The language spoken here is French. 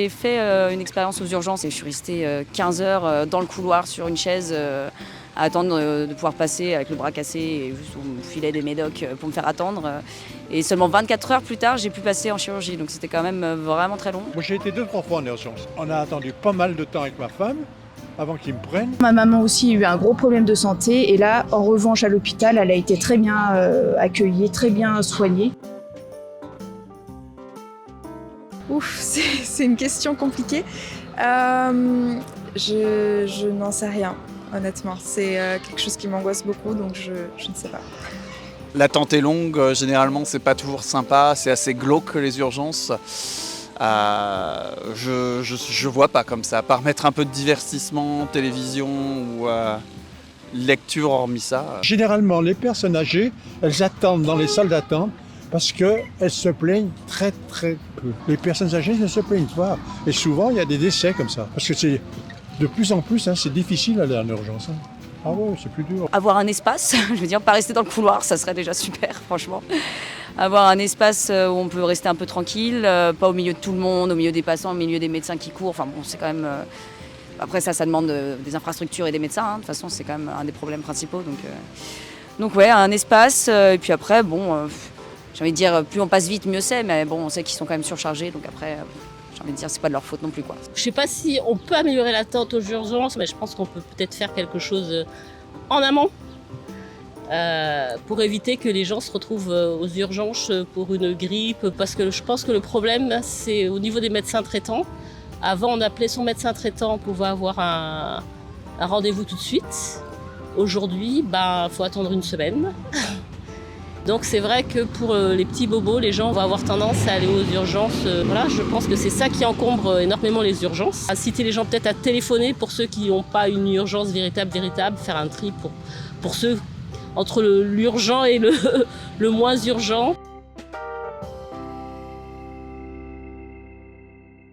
j'ai fait une expérience aux urgences et je suis restée 15 heures dans le couloir sur une chaise à attendre de pouvoir passer avec le bras cassé et juste on me filait des médocs pour me faire attendre. Et seulement 24 heures plus tard, j'ai pu passer en chirurgie. Donc c'était quand même vraiment très long. Moi j'ai été 2-3 fois en urgence. On a attendu pas mal de temps avec ma femme avant qu'ils me prennent. Ma maman aussi a eu un gros problème de santé et là, en revanche, à l'hôpital, elle a été très bien accueillie, très bien soignée. Ouf, c'est une question compliquée. Je n'en sais rien, honnêtement. C'est quelque chose qui m'angoisse beaucoup, donc je ne sais pas. L'attente est longue, généralement c'est pas toujours sympa, c'est assez glauque les urgences. Je vois pas comme ça, à part mettre un peu de divertissement, télévision ou lecture hormis ça. Généralement, les personnes âgées, elles attendent dans les salles d'attente parce qu'elles se plaignent très très peu. Les personnes âgées ne se plaignent pas. Et souvent, il y a des décès comme ça. Parce que c'est de plus en plus, c'est difficile d'aller en urgence. Ah ouais, c'est plus dur. Avoir un espace, je veux dire, pas rester dans le couloir, ça serait déjà super, franchement. Avoir un espace où on peut rester un peu tranquille, pas au milieu de tout le monde, au milieu des passants, au milieu des médecins qui courent. Enfin bon, c'est quand même... Après ça demande des infrastructures et des médecins. De toute façon, c'est quand même un des problèmes principaux. Donc ouais, un espace. Et puis après, bon, j'ai envie de dire, plus on passe vite, mieux c'est. Mais bon, on sait qu'ils sont quand même surchargés. Donc après, j'ai envie de dire, c'est pas de leur faute non plus, quoi. Je sais pas si on peut améliorer l'attente aux urgences, mais je pense qu'on peut peut-être faire quelque chose en amont. Pour éviter que les gens se retrouvent aux urgences pour une grippe, parce que je pense que le problème, c'est au niveau des médecins traitants. Avant, on appelait son médecin traitant pour pouvoir avoir un rendez-vous tout de suite. Aujourd'hui, faut attendre une semaine. Donc c'est vrai que pour les petits bobos, les gens vont avoir tendance à aller aux urgences. Voilà, je pense que c'est ça qui encombre énormément les urgences. Inciter les gens peut-être à téléphoner pour ceux qui n'ont pas une urgence véritable, faire un tri pour ceux entre l'urgent et le moins urgent.